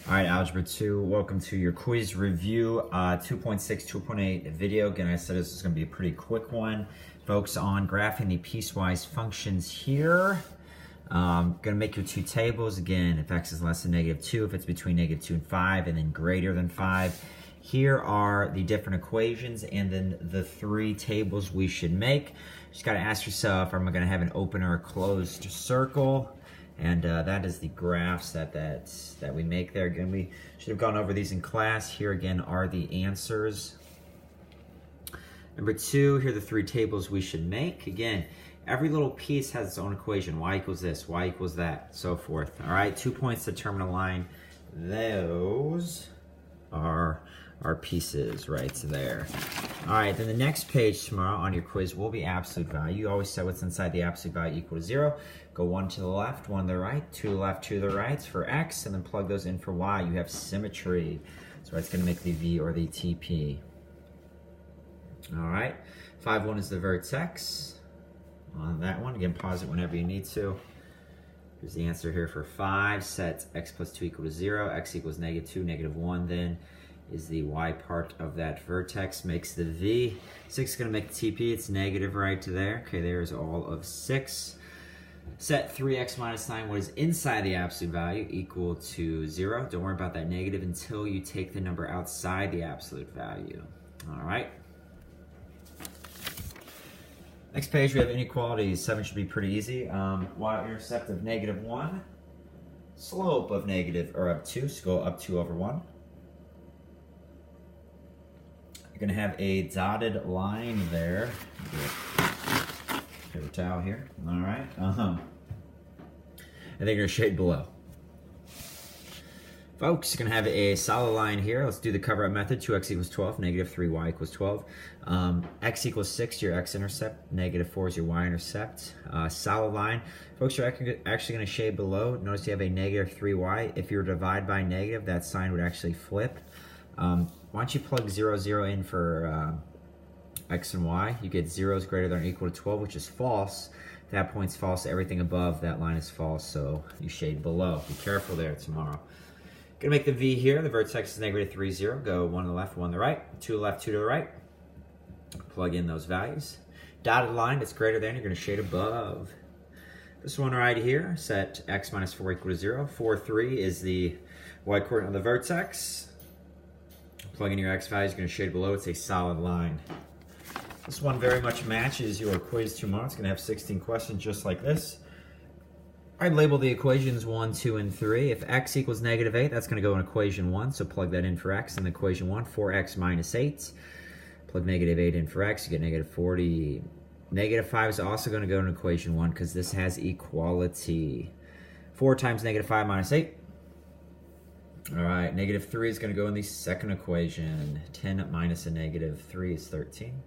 All right, Algebra 2, welcome to your quiz review 2.6, 2.8 video. Again, I said this is going to be a pretty quick one. Focus on graphing the piecewise functions here. Going to make your two tables. Again, if x is less than -2, if it's between -2 and 5, and then greater than 5. Here are the different equations and then the three tables we should make. Just got to ask yourself, am I going to have an open or a closed circle? And that is the graphs that we make there. Again, we should have gone over these in class. Here again are the answers. Number 2, here are the three tables we should make. Again, every little piece has its own equation. Y equals this, y equals that, so forth. All right, 2 points to determine a line. Those are our pieces right there. All right, then the next page tomorrow on your quiz will be absolute value. You always set what's inside the absolute value equal to 0. Go 1 to the left, 1 to the right, 2 to the left, 2 to the right for x, and then plug those in for y. You have symmetry. So it's going to make the v or the TP. All right, 5, 1 is the vertex on that one. Again, pause it whenever you need to. Here's the answer here for 5. Set x plus 2 equal to 0, x equals -2, -1 then is the y part of that vertex, makes the v. 6 is going to make the TP, it's negative right there. Okay, there's all of 6. Set 3x minus 9, what is inside the absolute value, equal to 0. Don't worry about that negative until you take the number outside the absolute value. All right. Next page, we have inequalities. 7 should be pretty easy. Y-intercept of -1, slope of up 2, so go up 2 over 1. You're going to have a dotted line there. Paper towel here. All right. And then you're going to shade below. Folks, you're going to have a solid line here. Let's do the cover-up method. 2x equals 12, -3y equals 12. X equals 6, your x-intercept. -4 is your y-intercept. Solid line. Folks, you're actually going to shade below. Notice you have a -3y. If you were to divide by negative, that sign would actually flip. Why don't you plug 0, 0 in for x and y? You get 0 is greater than or equal to 12, which is false. If that point's false, everything above that line is false, so you shade below. Be careful there tomorrow. Gonna make the v here. The vertex is -3, 0. Go 1 to the left, 1 to the right. 2 to the left, 2 to the right. Plug in those values. Dotted line that's greater than, you're gonna shade above. This one right here, set x minus 4 equal to 0. 4, 3 is the y-coordinate of the vertex. Plug in your x values, you're going to shade below. It's a solid line. This one very much matches your quiz tomorrow. It's going to have 16 questions just like this. I'd label the equations 1, 2, and 3. If x equals -8, that's going to go in equation 1. So plug that in for x in equation 1. 4x minus 8. Plug -8 in for x. You get -40. -5 is also going to go in equation 1 because this has equality. 4 times -5 minus 8. All right, -3 is going to go in the second equation. 10 minus a -3 is 13.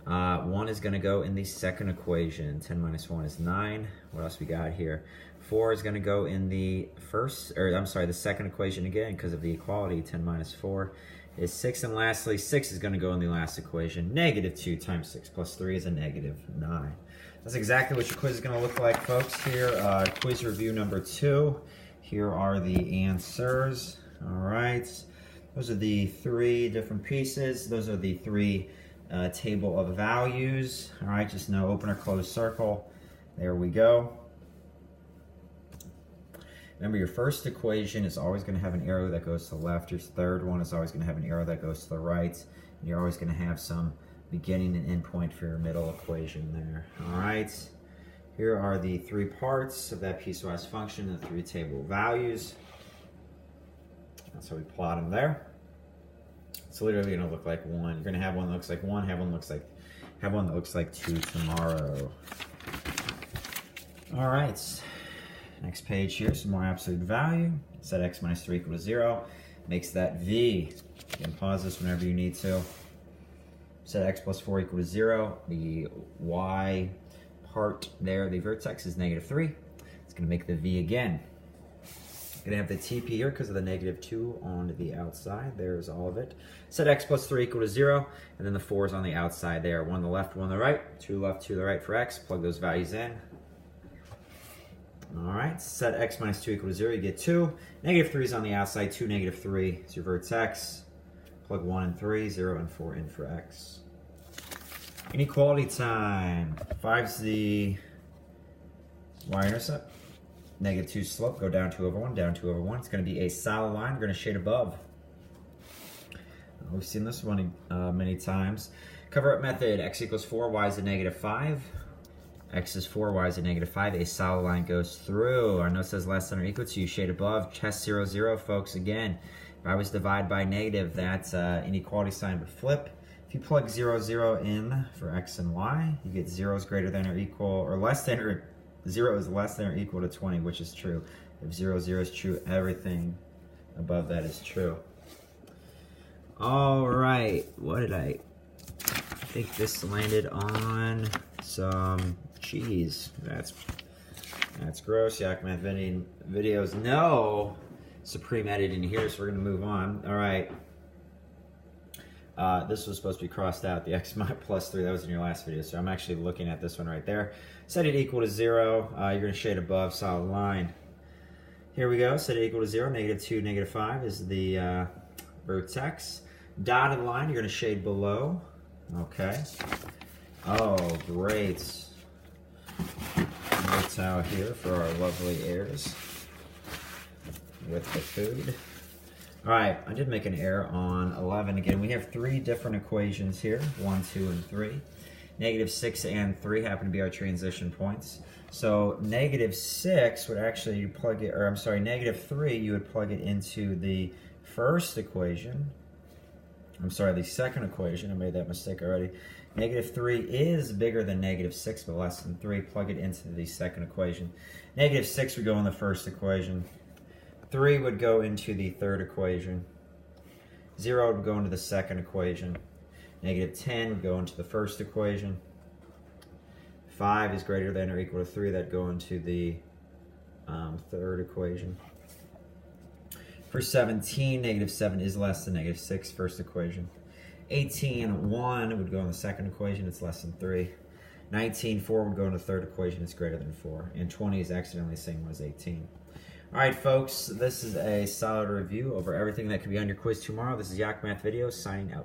1 is going to go in the second equation. 10 minus 1 is 9. What else we got here? 4 is going to go in the the second equation again because of the equality. 10 minus 4 is 6. And lastly, 6 is going to go in the last equation. -2 times 6 plus 3 is a -9. That's exactly what your quiz is going to look like, folks. Here, quiz review number 2. Here are the answers. All right. Those are the three different pieces. Those are the three table of values. All right, just no open or closed circle. There we go. Remember, your first equation is always going to have an arrow that goes to the left. Your third one is always going to have an arrow that goes to the right. And you're always going to have some beginning and end point for your middle equation there. All right. Here are the three parts of that piecewise function, the three table of values. That's how we plot them there. It's literally going to look like 1. You're going to have one that looks like 1, have one that looks like 2 tomorrow. All right. Next page here, some more absolute value. Set x minus 3 equal to 0. Makes that v. You can pause this whenever you need to. Set x plus 4 equal to 0. The y part there, the vertex is -3. It's going to make the v again. Going to have the TP here because of the -2 on the outside. There's all of it. Set x plus 3 equal to 0, and then the 4 is on the outside there. 1 to the left, 1 to the right. 2 left, 2 to the right for x. Plug those values in. All right, set x minus 2 equal to 0, you get 2. Negative 3 is on the outside, 2, negative 3 is your vertex. Plug 1 and 3, 0 and 4 in for x. Inequality time. 5 is the y-intercept. Negative 2 slope, go down 2 over 1, down 2 over 1. It's going to be a solid line. We're going to shade above. We've seen this one many times. Cover-up method, x equals 4, y is a negative 5. X is 4, y is a negative 5. A solid line goes through. Our note says less than or equal to, you shade above. Test 0, 0, folks. Again, if I was to divide by negative, that inequality sign would flip. If you plug 0, 0 in for x and y, you get 0 is greater than or equal, or less than, or 0 is less than or equal to 20, which is true. If 0, 0 is true, everything above that is true. All right, what did I think this landed on? Some cheese. That's gross. Yak Math videos. No Supreme editing here, so we're gonna move on. All right. This was supposed to be crossed out. The x plus 3. That was in your last video, so I'm actually looking at this one right there. Set it equal to 0. You're gonna shade above, solid line. Here we go. Set it equal to 0. Negative 2, negative 5 is the vertex. Dotted line. You're gonna shade below. Okay. Oh, great. Notes out here for our lovely heirs with the food. All right, I did make an error on 11. Again, we have 3 different equations here, 1, 2, and 3. Negative 6 and 3 happen to be our transition points. So negative 6 would actually plug it, or I'm sorry, negative 3, you would plug it into the first equation. I'm sorry, the second equation. I made that mistake already. Negative 3 is bigger than negative 6, but less than 3. Plug it into the second equation. Negative 6 would go in the first equation. 3 would go into the third equation. 0 would go into the second equation. Negative 10 would go into the first equation. 5 is greater than or equal to 3. That'd go into the third equation. For 17, negative 7 is less than negative 6, first equation. 18, 1 would go in the second equation, it's less than 3. 19, 4 would go in the third equation, it's greater than 4. And 20 is accidentally the same as 18. All right, folks, this is a solid review over everything that could be on your quiz tomorrow. This is Yak Math Videos signing out.